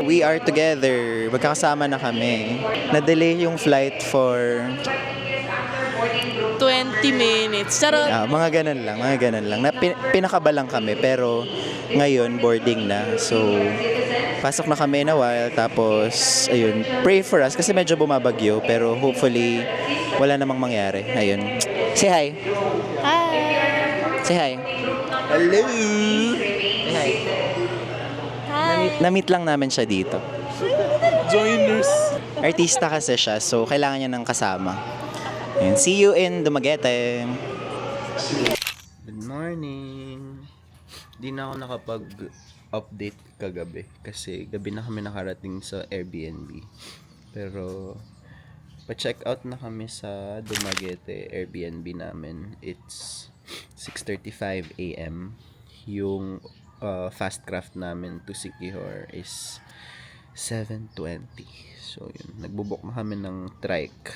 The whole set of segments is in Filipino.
we are together. Magkakasama na kami. Na-delay yung flight for 20 minutes. Charot. mga ganun lang. Pinakaba lang kami, pero ngayon boarding na. So, pasok na kami na while, tapos, ayun, pray for us kasi medyo bumabagyo, pero hopefully, wala namang mangyari. Ayun. Say hi. Hi. Say hi. Hello. Say hi. Hi. Na-meet lang namin siya dito. Joiners. Artista kasi siya, so kailangan niya ng kasama. Ayun, see you in Dumaguete. Good morning. Di na ako nakapag-update kagabi kasi gabi na kami nakarating sa Airbnb. Pero pa-check out na kami sa Dumaguete Airbnb namin. It's 6:35 AM. Yung fast craft namin to Siquijor is 7:20. So yun, nagbubok na kami ng trike.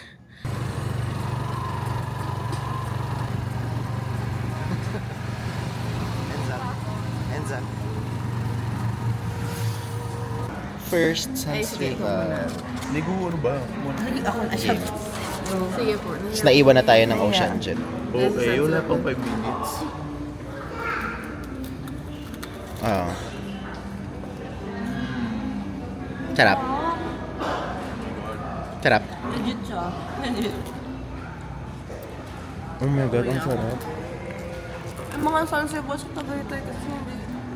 Enza. First Festival. Ligo ano ba? Sige po. Tapos naiwan na tayo ng Ocean Jet. Okay, wala pang 5 minutes. Oo. Sarap. Sarap. Legit siya. Legit. Oh my God, ang sarap. Ang mga sunset sa Tagaytay kasi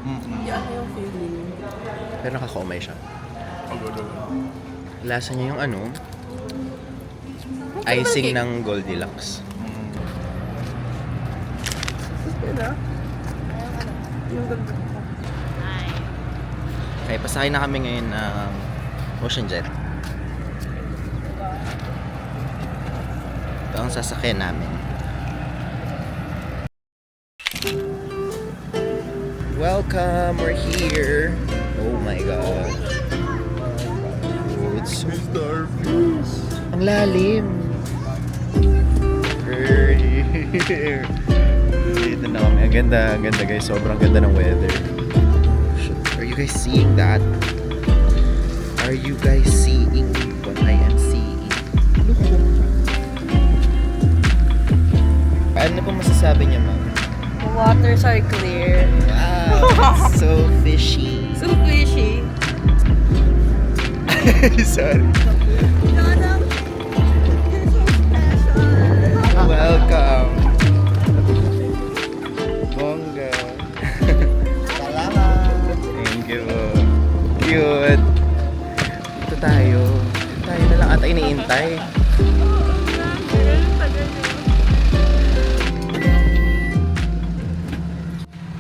hindi ano yung feeling. Pero nakakaumay siya. Lasa niya yung icing ng Goldilocks. Okay, pasakay na kami ngayon ng Ocean Jet. Ito ang sasakyan namin. Welcome, we're here. Oh my God. Oh, it's so ang lalim. Here. Dito na kami. Ang ganda guys. Sobrang ganda ng weather. Are you guys seeing that? Are you guys seeing what I am seeing? Look. Ano po masasabi niya, ma'am? The waters are clear. Wow, it's so fishy. So fishy. Sorry. Welcome. Bongga. Salamat. Thank you. Cute. Ito tayo. Tayo na lang ata iniintay.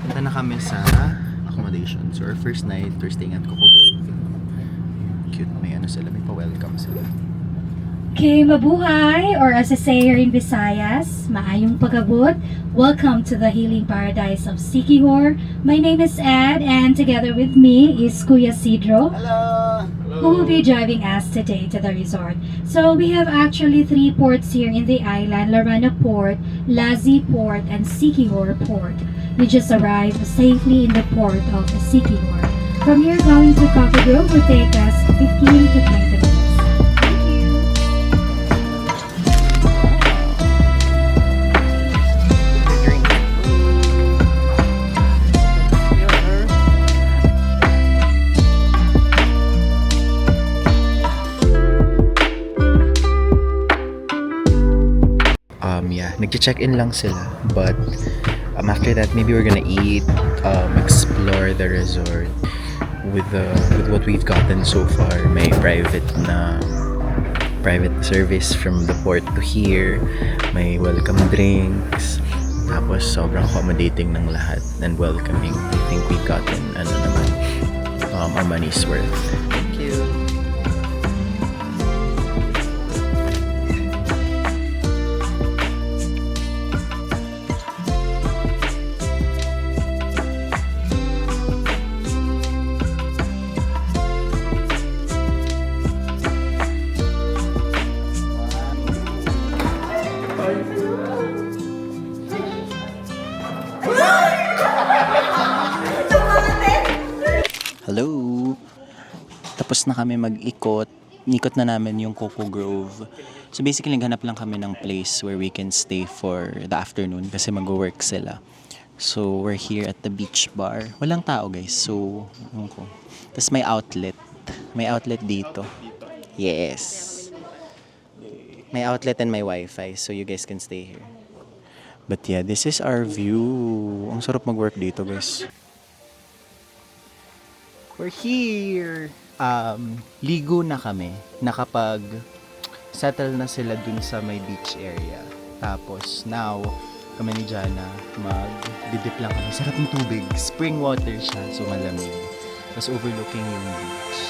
Punta na kami sa accommodation. So our first night, we're staying at Coco Grove. Cute. May sila. May pa-welcome sila. Okay, mabuhay, or as I say here in Visayas, maayong pagabot. Welcome to the healing paradise of Siquijor. My name is Ed, and together with me is Kuya Sidro, Hello! who will be driving us today to the resort. So we have actually 3 ports here in the island: Larana Port, Lazi Port, and Siquijor Port. We just arrived safely in the port of Siquijor. From here, going to Coco Grove will take us 15 to 20 minutes. Nag-check-in lang sila, but after that maybe we're gonna eat, explore the resort with what we've gotten so far. May private service from the port to here, may welcome drinks, tapos sobrang accommodating ng lahat and welcoming. I think we've gotten our money's worth. Thank you. tapos na kami mag-ikot. Nikot na namin yung Coco Grove. So basically, naghanap lang kami ng place where we can stay for the afternoon kasi mag-work sila. So we're here at the beach bar. Walang tao guys, so ewan ko. Tapos may outlet. May outlet dito. Yes. May outlet and may wifi, so you guys can stay here. But yeah, this is our view. Ang sarap mag-work dito guys. We're here! Ligo na kami. Nakapag-settle na sila dun sa may beach area. Tapos, now, kami ni Jana, mag-didip lang kami. Sarap ng tubig. Spring water siya, so malamig. Tapos overlooking yung beach.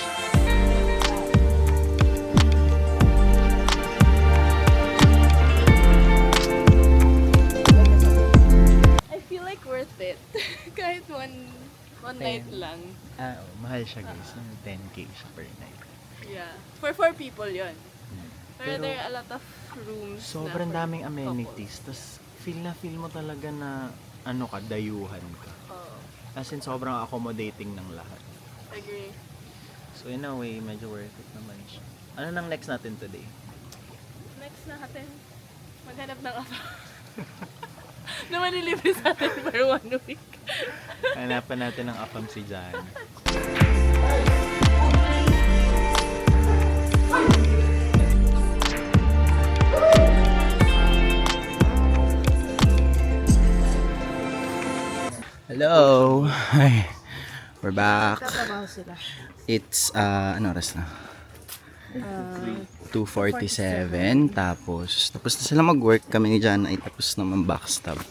I feel like worth it. Kahit one night lang. Mahal siya guys. 10K siya per night. Yeah. For 4 people yon. Pero Pero there are a lot of rooms Sobrang na for daming amenities. Tapos feel mo talaga na dayuhan ka. Oo. As in, sobrang accommodating ng lahat. Agree. So in a way, medyo worth it naman siya. Ano nang next natin today? Next natin, maghanap ng apa. na manilibre sa atin for 1 week. Hanapan natin ng afam si Jan. Hello! Hi! We're back. It's, ano oras na? 2:47. Tapos na sila mag-work. Kami ni Jana ay tapos naman backstab.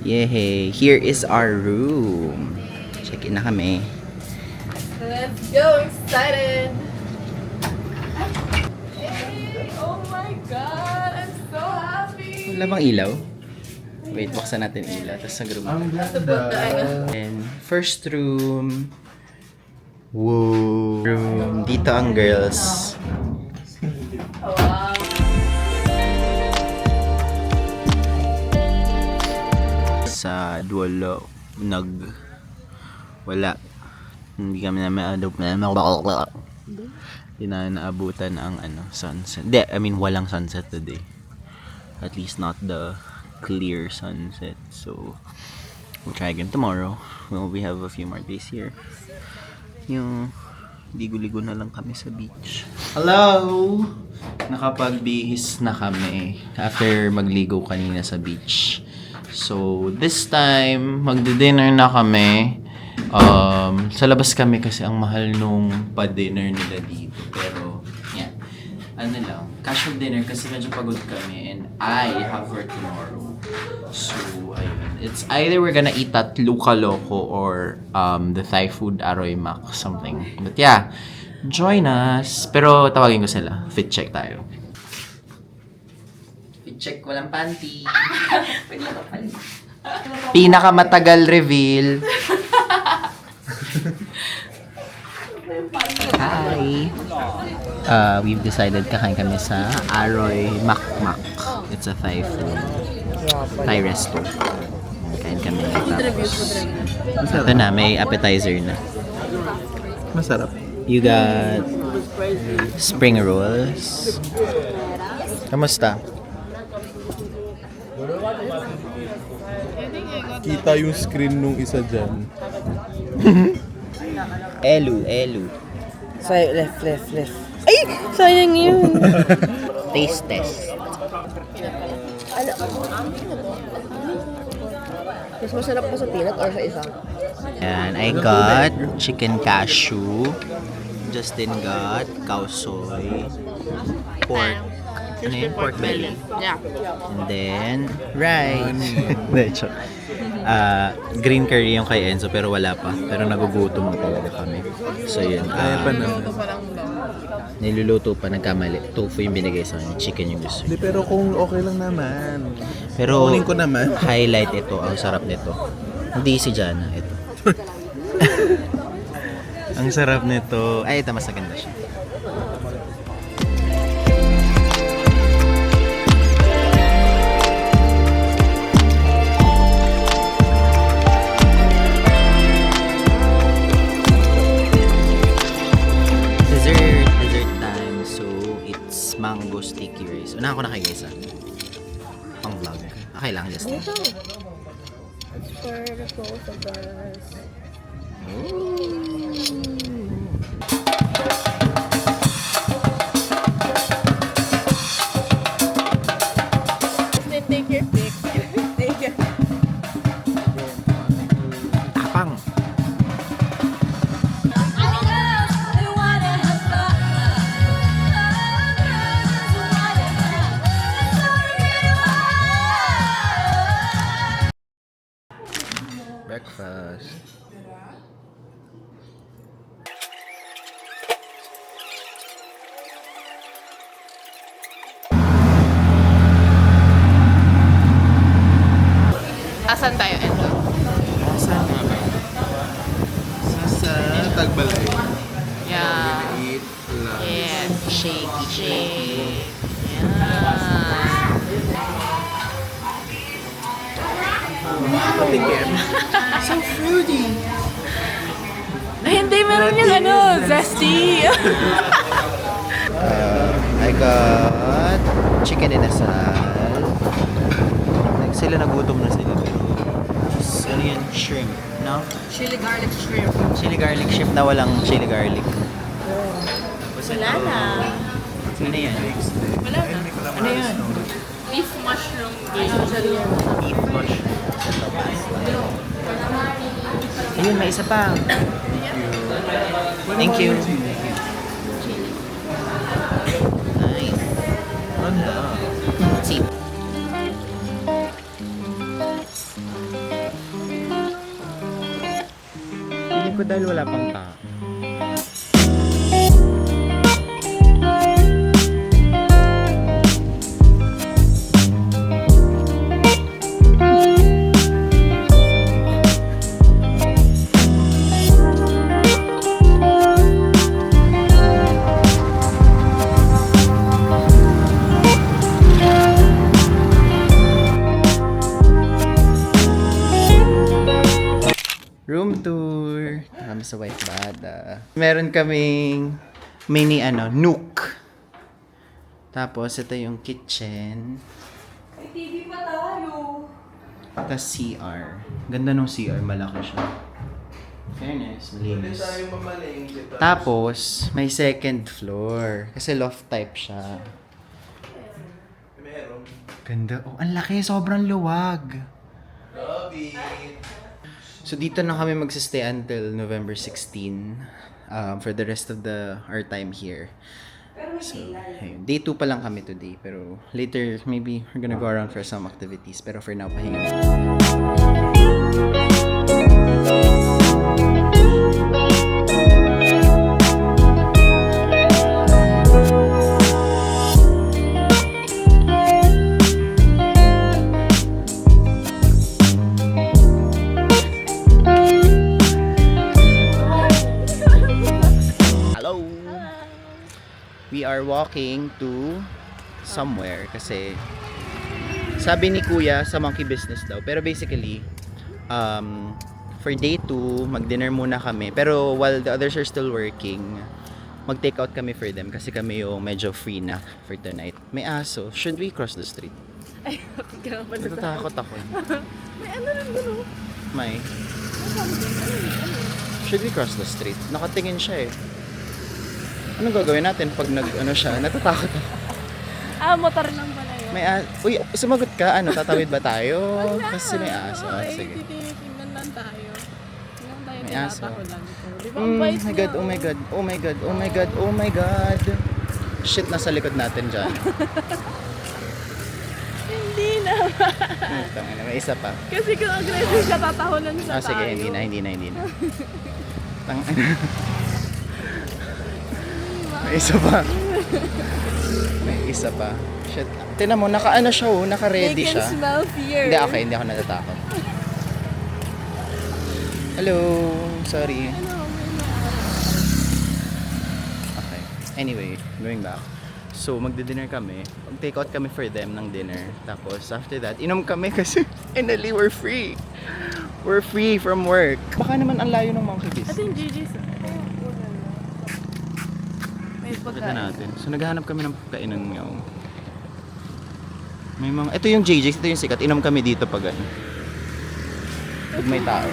Yay! Here is our room. Check in na kami. Let's go! Excited! Hey! Oh my God! I'm so happy! Wala bang ilaw? Wait, buksan natin ilaw. Tapos nag-room. And first room. Whoa! Room. Dito ang girls. Oh, wow! Sa Duolo, wala. Hindi kami na hindi na naabutan ang sunset. Walang sunset today. At least not the clear sunset. So, we'll try again tomorrow. Well, we have a few more days here. Yung ligo-ligo na lang kami sa beach. Hello! Nakapagbihis na kami after magligo kanina sa beach. So, this time, magdi-dinner na kami. Sa labas kami kasi ang mahal nung pa-dinner nila dito. Pero, yan. Casual dinner kasi medyo pagod kami and I have work tomorrow. So, ayun. It's either we're gonna eat at Luca Loco or the Thai food Aroy Mac, something. But yeah, join us. Pero tawagin ko sila. Fit check tayo. Fit check, walang panty. Pinakamatagal reveal. Hi! We've decided kakain kami sa Aroy Mac Mac. It's a Thai food. Thai resto. Kain kami. Ito na, may appetizer na. Masarap. You got spring rolls. Kamusta? Kita yung screen nung isa dyan. Elu. Left. Ay! Sayang yun! Taste test. Mas masarap pa sa peanut or sa isa? And I got chicken cashew. Justin got cow soy. Pork. Ano yun? Pork belly. Yeah. And then, rice. Green curry yung kay Enzo pero wala pa. Pero nagugutom na talaga kami. So yun. Niluluto pa, nagkamali. Tofu yung binigay sa akin. Chicken yung gusto. Hindi, pero kung okay lang naman. Pero Kunin ko naman. highlight ito. Ang sarap nito. Hindi si Jana. Ito. Ang sarap nito. Ay, ito mas maganda siya. Ako na kay guys pang vlog. Okay lang, just Ito. It's for the both of us. Then take your pick. Take your... tapang. Breakfast. Asan tayo, Endo? Saan nga ba? Sa Tagbalay. Yeah. Eat lang. Yes. Shaky, shake. Yeah. Patikim. So fruity. Ay, hindi. Meron yung ano, zesty. I got chicken inasal. Like, sila nagutom na sila pero ano yan? Shrimp, no? Chili garlic shrimp. Chili garlic shrimp na walang chili garlic. Tapos Wala ito, na. Ano yan? Wala na. Ano yan? Beef mushroom. Beef mushroom. Ayun, may isa pa. Thank you. Nice. Sip. Feeling ko dahil wala pang tao. Room tour. Kami sa White Bada. Meron kaming mini nook. Tapos ito yung kitchen. May TV pa tayo. Tapos CR. Ganda nung CR, malaki siya. Fairness, malinis. Tapos may second floor kasi loft type siya. Ganda. Oh, ang laki, sobrang luwag. So dito na kami magsistay until November 16 for the rest of our time here. So, ayun. Day 2 pa lang kami today. Pero later, maybe we're gonna go around for some activities. Pero for now, pahinga. Hello! We are walking to somewhere kasi sabi ni Kuya sa monkey business daw. Pero basically, for day 2, mag-dinner muna kami. Pero while the others are still working, mag-take out kami for them kasi kami yung medyo free na for tonight. May aso. Should we cross the street? Ay, kaya pa na. Natatakot ako. May ano rin doon. May. Should we cross the street? Nakatingin siya eh. Anong gagawin natin pag siya? Natatakot ako. Ah, motor lang pala yun. May uy, sumagot ka. Tatawid ba tayo? Kasi may aso. Oo, Sige. tinitingnan lang tayo. Tingnan tayo, May aso. tinatakulan ko. Di ba, Oh ang bait my niya, god, oh my god, oh my god, oh my god, oh my god. Shit, nasa likod natin dyan. Hindi na. Tangina, may isa pa. Kasi kung aggressive ka, tatahunan sa tayo. Sige, hindi na. Tangina. May isa pa. May isa pa. Shit. Tingnan mo, siya oh, naka-ready They siya. can smell fear. Hindi, okay, hindi ako natatakot. Hello, sorry. Okay. Anyway, going back. So, magdi-dinner kami. Mag-take out kami for them ng dinner. Tapos, after that, inom kami kasi finally, we're free. We're free from work. Baka naman ang layo ng monkey Ito business. yung GG's. May Punta pagkain. natin. So, naghahanap kami ng kainan ngayon. May mga, ito yung JJ's, ito yung sikat. Inom kami dito pag ano. Pag may tao.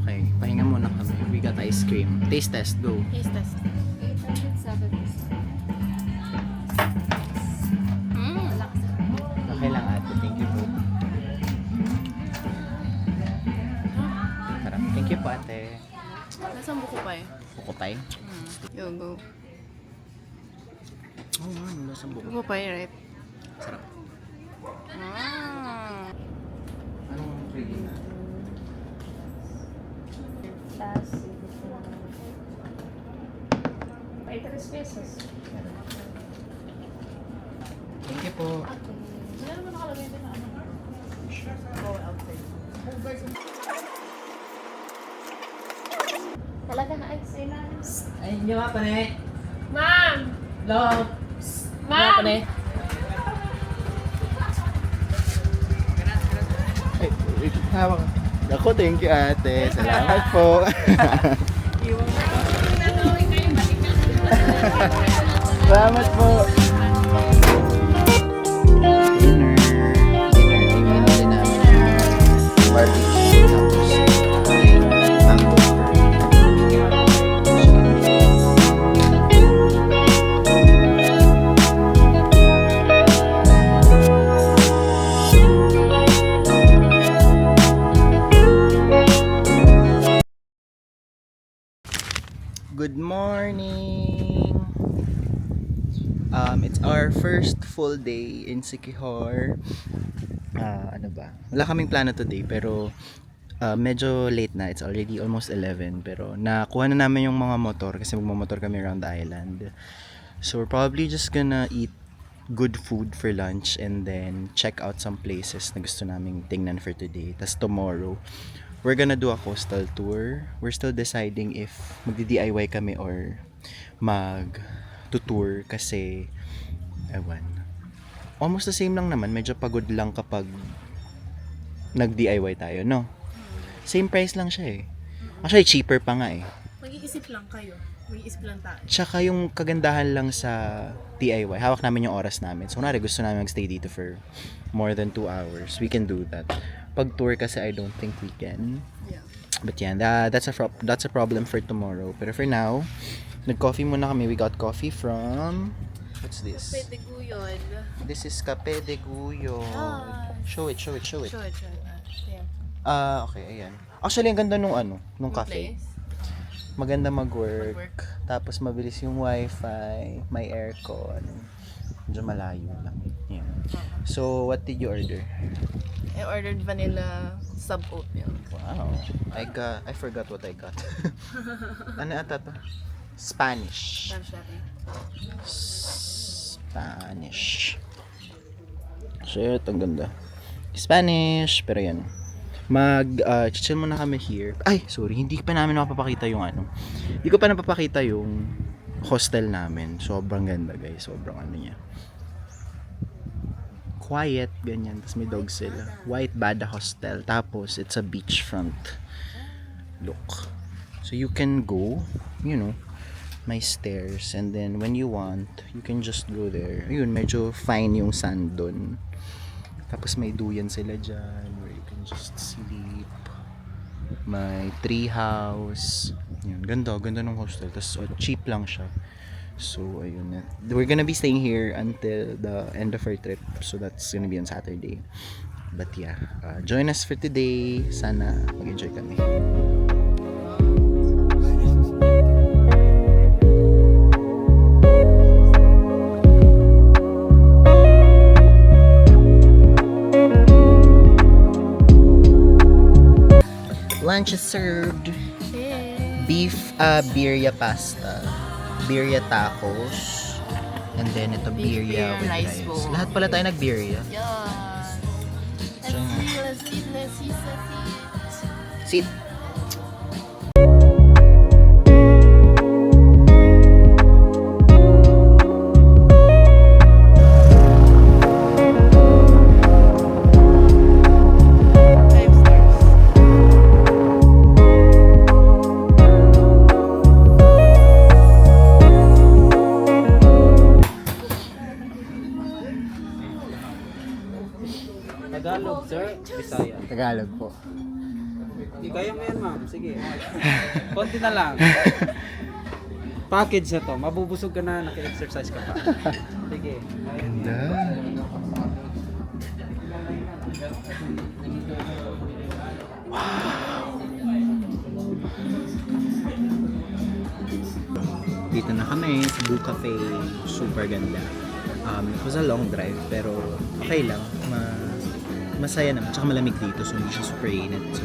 Okay, pahinga muna kami. We got ice cream. Taste test, go. Taste test. Okay lang ate, thank you po. Sarap. Thank you po ate. Nasaan buko pa eh? Bukopay? Yo, go. Oo nga, nasa buko. Buko pa eh, right? Sarap. Ah. Anong pwede na? Thank you po. Talaga na ay sa ilalim. Ayun nyo nga, pane. Ma'am! Hello. Ma'am! Pane. Ay, hawak. Ako, thank you ate. Salamat po. Salamat po. Dinner. Dinner. Yung din namin. Barbecue. Tapos, mango. Good morning! It's our first full day in Siquijor. Ano ba? Wala kaming plano today pero medyo late na. It's already almost 11 pero nakuha na namin yung mga motor kasi magmamotor kami around the island. So we're probably just gonna eat good food for lunch and then check out some places na gusto naming tingnan for today. Tas tomorrow, we're gonna do a coastal tour. We're still deciding if magdi-DIY kami or mag-tour kasi ewan. Almost the same lang naman. Medyo pagod lang kapag nag-DIY tayo, no? Same price lang siya eh. Actually, cheaper pa nga eh. Mag-iisip lang kayo. Mag-iisip lang tayo. Tsaka yung kagandahan lang sa DIY, hawak namin yung oras namin. So, kunwari gusto namin mag-stay dito for more than 2 hours. We can do that. Pag tour kasi, I don't think we can. Yeah. But yeah, that's a problem for tomorrow. Pero for now, nag-coffee muna kami. We got coffee from... What's this? Pwede guyon. This is Cape de Guyo. Ah. Show it. Sure. Yeah. Okay, ayan. Actually, ang ganda nung nung cafe. Place. Maganda mag-work. Mag-work. Tapos mabilis yung wifi, may aircon. Medyo malayo lang. Yeah. So, what did you order? I ordered vanilla sub oat milk. Wow. I forgot what I got. Ano ata to? Spanish. Spanish. Shit, ang ganda. Spanish, pero yan. Chill muna kami here. Ay, sorry, hindi pa namin napapakita yung Hindi ko pa napapakita yung hostel namin. Sobrang ganda, guys. Sobrang niya. Quiet, ganyan. Tapos may dog sila. White Bada Hostel. Tapos, it's a beachfront look. So, you can go, may stairs. And then, when you want, you can just go there. Ayun, medyo fine yung sand dun. Tapos, may duyan sila dyan where you can just sleep. May tree house. Yun, ganda ng hostel. Tapos, cheap lang siya. So, ayun na. We're gonna be staying here until the end of our trip. So, that's gonna be on Saturday. But yeah, join us for today. Sana mag-enjoy kami. Lunch is served. Beef birria pasta. Birria tacos. And then ito Beef birria with rice rice. bowl. Lahat pala tayo nag-birria. Yeah. Let's eat. Sit. Tagalog po. Hindi kaya mo yan, ma'am. Sige. Konti na lang. Package na to. Mabubusog ka na, naki-exercise ka pa. Sige. Ganda. Dito na kami sa Blue Cafe. Super ganda. It was a long drive pero okay lang. Masaya naman. Tsaka malamig dito so hindi siya super init. So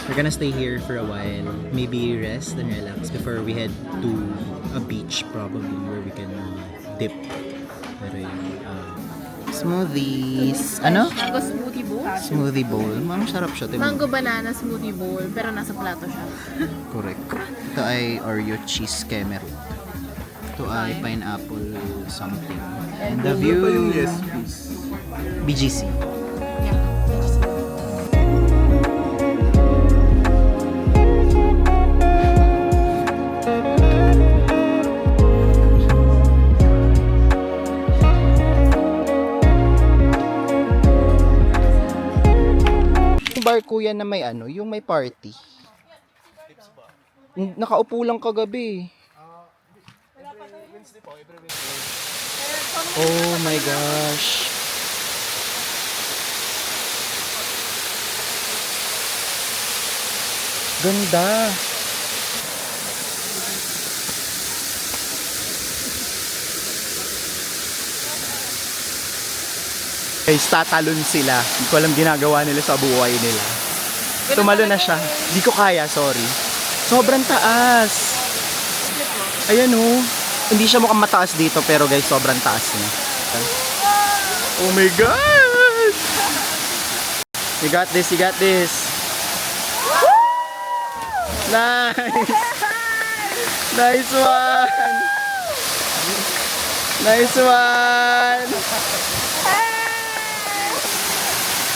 we're gonna stay here for a while. Maybe rest and relax before we head to a beach probably where we can dip. Pero yun, smoothies. Ano? Mango smoothie bowl. Smoothie bowl. Ma'am, sarap siya. Tingnan. Mango banana smoothie bowl, pero nasa plato siya. Correct. Ito ay Oreo cheese kemerut. Ito ay pineapple something. And the view, BGC. Bar kuya na may ano, yung may party. Nakaupo lang kagabi. Oh my gosh. Ganda. Guys, tatalon sila. Hindi ko alam ginagawa nila sa buhay nila. Tumalo na siya. Hindi ko kaya, sorry. Sobrang taas. Ayan oh. Hindi siya mukhang mataas dito pero guys, sobrang taas niya. Oh my God! You got this, you got this. Nice! Nice one! Nice one!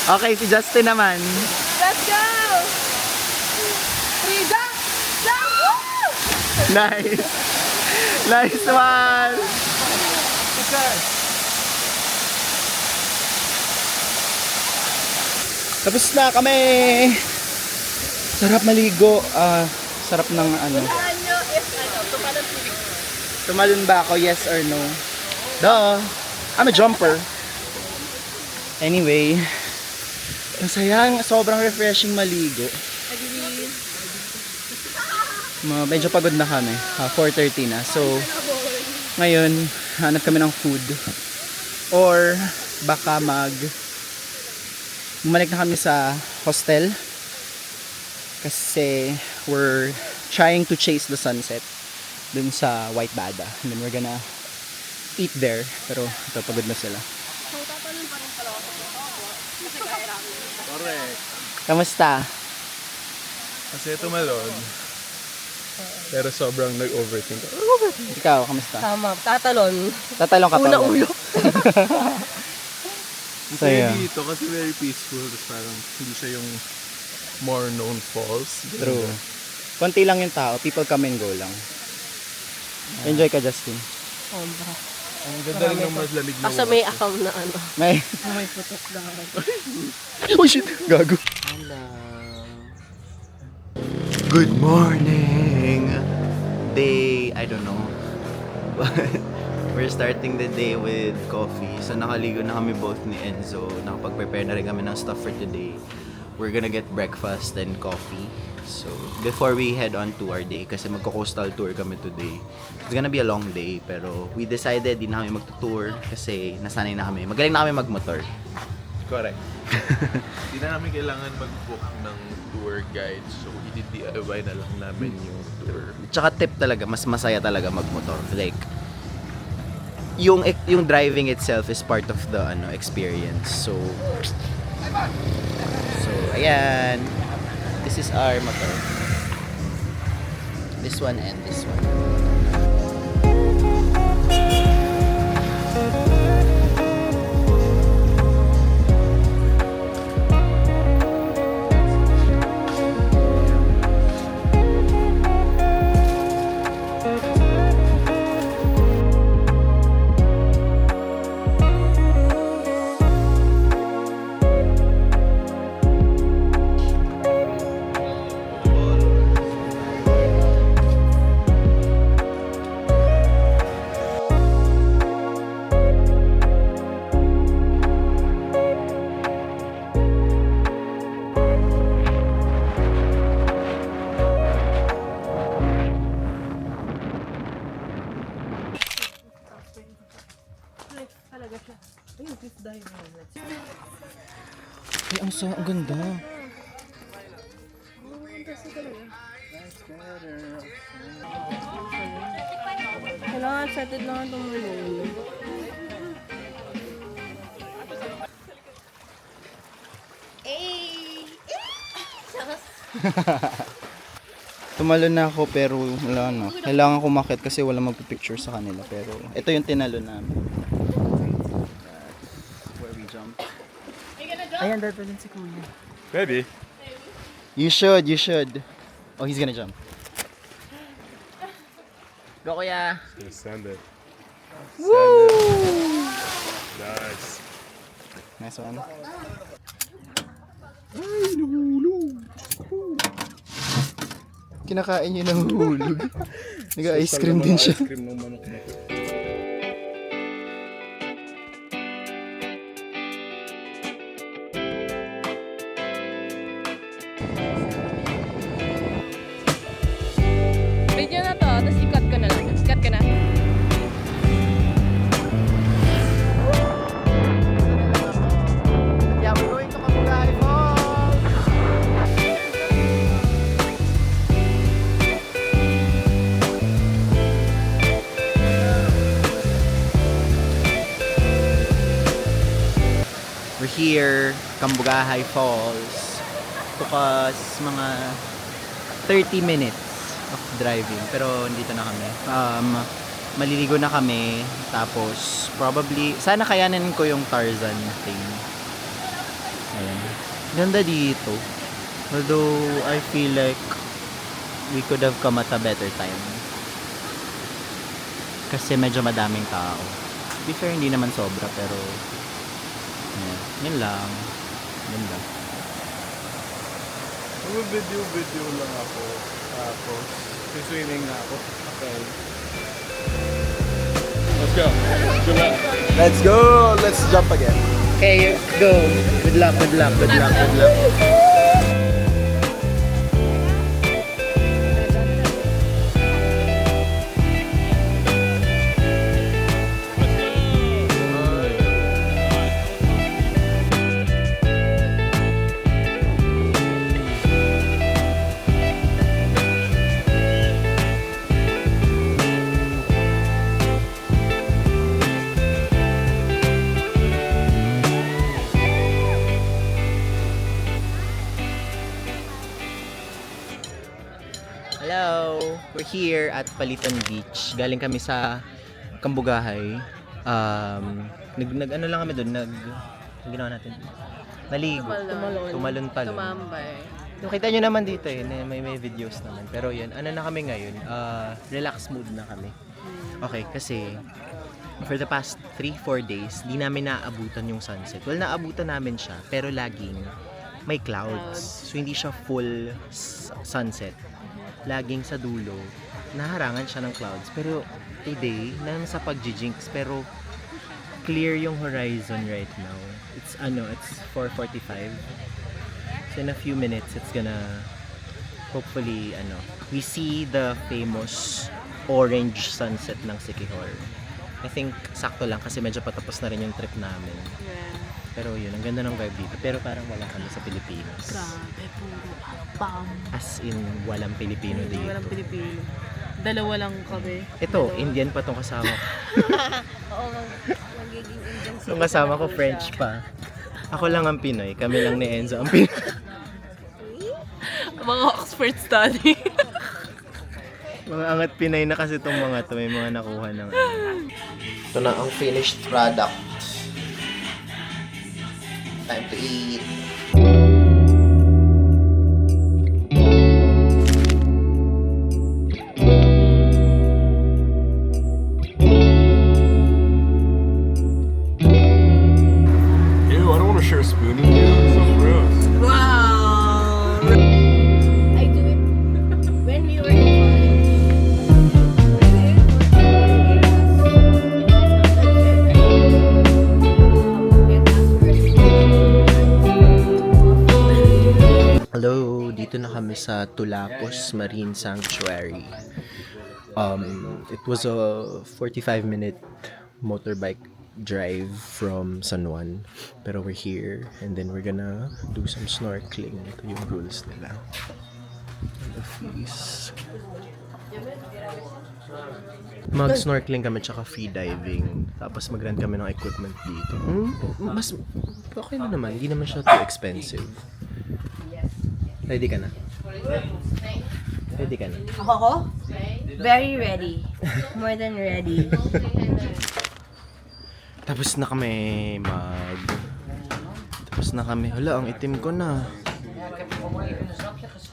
Okay, si Justin naman. Let's go! Freedom! Nice! Nice one! Tapos na kami! Sarap maligo. Sarap ng ano. Saan nyo if tumalon si Victor? Tumalon ba ako? Yes or no? Duh! I'm a jumper. Anyway, masaya. Sobrang refreshing maligo. Medyo pagod na kami. 4:30 na. So, ngayon, hanap kami ng food. Or, baka bumalik na kami sa hostel. Kasi, we're trying to chase the sunset dun sa White Bada. And then we're gonna eat there. Pero, ito, pagod na sila. Correct. Kamusta? Kasi tumalon. Pero sobrang nag-overthink. Ikaw, kamusta? Tama, tatalon. Tatalong ka pa. Una ba? ulo. Masaya Saya. dito kasi very peaceful. Tapos parang hindi siya yung more known falls. True. Konti lang yung tao. People come and go lang. Enjoy ka, Justin. Sobra. Ang ganda rin ng malamig na Asa may account na ano. May... May putok na. Oh shit! Gago. Hello. Good morning! Day, I don't know. We're starting the day with coffee. So nakaligo na kami both ni Enzo. Nakapag-prepare na rin kami ng stuff for today. We're gonna get breakfast and coffee. So before we head on to our day, kasi magko-coastal tour kami today. It's gonna be a long day, pero we decided di na kami magtutour kasi nasanay na kami. Magaling na kami magmotor. Correct. Hindi na namin kailangan mag-book ng tour guide. So, i-DIY na lang namin yung tour. Tsaka tip talaga, mas masaya talaga magmotor. Like, yung driving itself is part of the experience. So ayan. This is our motor. This one and this one. Ay, ang ganda. Kailangan excited lang itong mga Tumalon na ako pero wala na. Kailangan ko umakyat kasi wala magpipicture sa kanila. Pero ito yung tinalo namin. That's where we jump. Ayan, dito din si Kuya. Baby. You should. Oh, he's gonna jump. Go, Kuya. Gonna send it. Woo! Nice. Nice one. Kinakain niya ng hulog. Nag-ice cream din siya. Ice cream ng manok na. Video na to, tapos i-cut ko na lang. Cut ka na. Yeah, we're going to Kabugay Falls! We're here, Kambugahay Falls. Took us mga 30 minutes of driving. Pero dito na kami. Maliligo na kami. Tapos, probably, sana kayanin ko yung Tarzan thing. Ayan. Ganda dito. Although, I feel like we could have come at a better time. Kasi medyo madaming tao. To be fair, hindi naman sobra, pero ayan. Yun lang. Ganda. Video lang ako. Tapos, swimming na ako. Okay. Let's go. Good luck. Let's go! Let's jump again. Okay, go. Good luck. Hello! We're here at Palitan Beach. Galing kami sa Kambugahay. Ano lang kami doon, ginawa natin. Naligo. Tumalon pa lang. Tumambay. Nakita nyo naman dito eh, may videos naman. Pero yun, ano na kami ngayon, relax mood na kami. Okay, kasi for the past 3-4 days, di namin naaabutan yung sunset. Well, naabutan namin siya, pero laging may clouds. So, hindi siya full sunset. Laging sa dulo, naharangan siya ng clouds. Pero today, sa pag-jinx, pero clear yung horizon right now. It's 4:45. So in a few minutes, it's gonna hopefully we see the famous orange sunset ng Siquijor. I think sakto lang kasi medyo patapos na rin yung trip namin. Yeah. Pero yun, ang ganda ng vibe dito. Pero parang wala kami sa Pilipinas. Grabe, puro abang. As in, walang Pilipino dito. Walang Pilipino. Dalawa lang kami. Ito, Indian pa tong kasama ko. Oo, magiging Indian Yung kasama ko, French pa. Ako lang ang Pinoy. Kami lang ni Enzo ang Pinoy. Mga Oxford study. Mga angat Pinay na kasi itong mga to. May mga nakuha ng Ito na ang finished product. Time to eat. Ew, I don't want to share a spoon with you. It's so gross. Wow! I do it when we were in Hello, dito na kami sa Tulapos Marine Sanctuary. It was a 45-minute motorbike drive from San Juan. Pero we're here and then we're gonna do some snorkeling. Ito yung rules nila. And the fees. Mag-snorkeling kami tsaka free diving. Tapos mag-rent kami ng equipment dito. Mas okay na naman. Hindi naman siya too expensive. Ready ka na? Ready ka na? Ako? Very ready. More than ready. Tapos na kami Tapos na kami. Hala, ang itim ko na.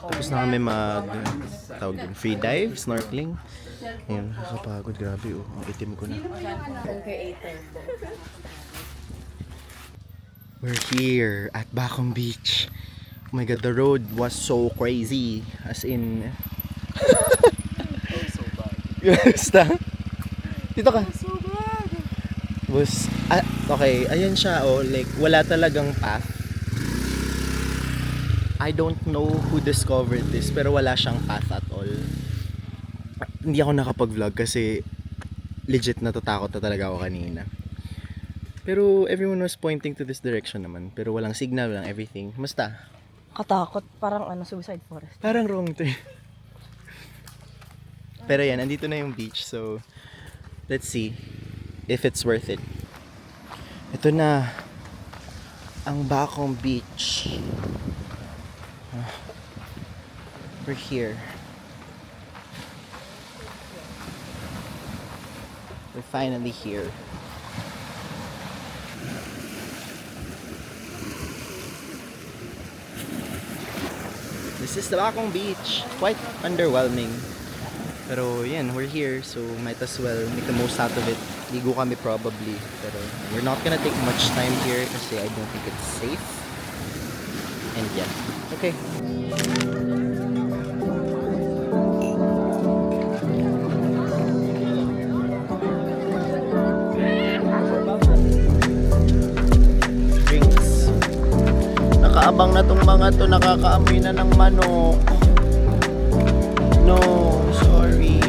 Tapos na kami tawag yun, free dive, snorkeling. Ayun, nakakapagod. Grabe, oh. Ang itim ko na. We're here at Bacong Beach. Oh my God, the road was so crazy. As in... Basta. Dito ka. Okay, ayan siya, oh. Like, wala talagang path. I don't know who discovered this, pero wala siyang path at all. Hindi ako nakapag-vlog kasi legit natatakot na talaga ako kanina. Pero everyone was pointing to this direction naman. Pero walang signal, walang everything. Basta. Katakot. Parang suicide forest. Parang wrong turn. Pero yan, andito na yung beach. So, let's see if it's worth it. Ito na. Ang Bacong Beach. We're here. We're finally here. This is the Bacong Beach. Quite underwhelming. Pero yan, we're here, so might as well make the most out of it. Ligo kami probably. Pero we're not gonna take much time here kasi I don't think it's safe. And yeah. Okay. Drinks. Nakaabang na tong mga to, nakakaamoy na ng manok. No, sorry.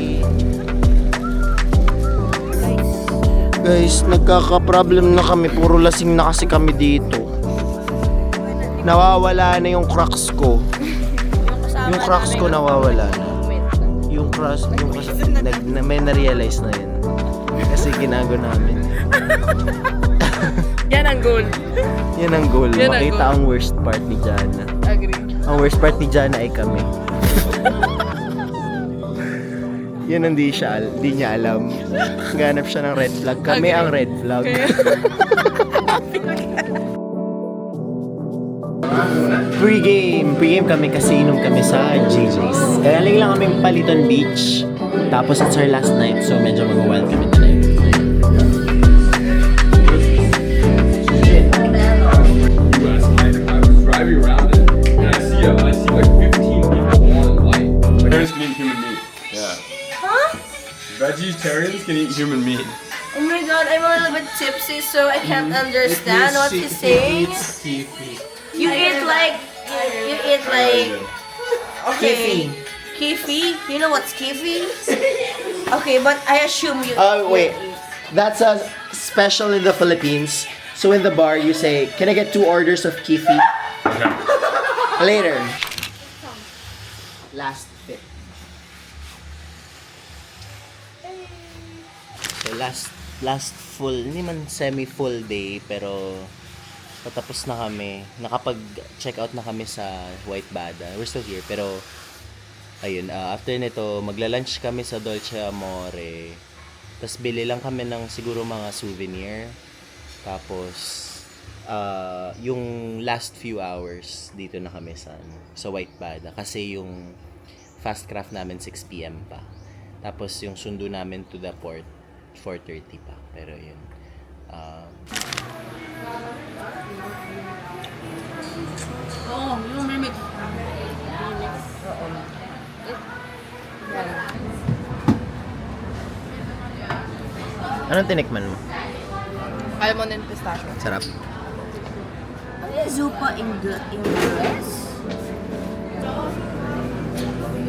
Guys, nagkaka-problem na kami. Puro lasing na kasi kami dito. Nawawala na yung cracks ko. Yung cracks ko nawawala na. Yung cracks, may na-realize na yun. Kasi ginago namin. Yan ang goal. Yan ang goal. Yan ang Makita goal. ang worst part ni Jana. Agree. Ang worst part ni Jana ay kami. Yun hindi niya alam. Ganap siya ng red flag. Kami ang red flag. Pre-game kami kasi inom kami sa JJ's. Galing lang kaming Paliton Beach. Tapos it's our last night, so medyo mag-wild kami tonight. I was driving around it, and I see like 15 people on light. Vegetarians can eat human meat. Yeah. Huh? Vegetarians can eat human meat. Oh my god, I'm a little bit tipsy, so I can't understand what he's saying. You eat like... Okay. Kifi? You know what's kifi? Okay, but I assume you... Wait. That's a special in the Philippines. So in the bar, you say, "Can I get 2 orders of kifi?" Later. Last fit. So last full, hindi man semi-full day, pero patapos na kami. Nakapag-check out na kami sa White Bada. We're still here, pero ayun, after nito, magla-lunch kami sa Dolce Amore. Tapos bili lang kami ng siguro mga souvenir. Tapos, yung last few hours, dito na kami sa White Bada. Kasi yung fast craft namin 6 p.m. pa. Tapos yung sundo namin to the port, 4:30 pa. Pero yun. Yung mermaid. Anong tinikman mo? Almond and pistachio. Sarap. Ano yung Zupa English?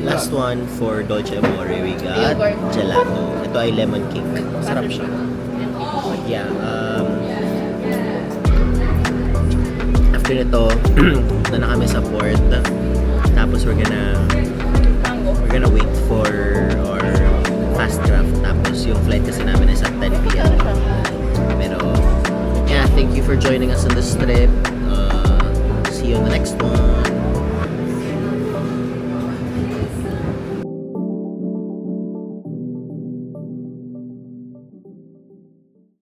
Last one for Dolce Amore, we got Yogurt. gelato. Ito ay lemon cake. Sarap siya. yeah, after nito, na kami sa port. Tapos we're gonna wait for our fast draft. Tapos yung flight kasi namin is at 10 p.m. Pero, yeah, thank you for joining us on this trip. See you on the next one.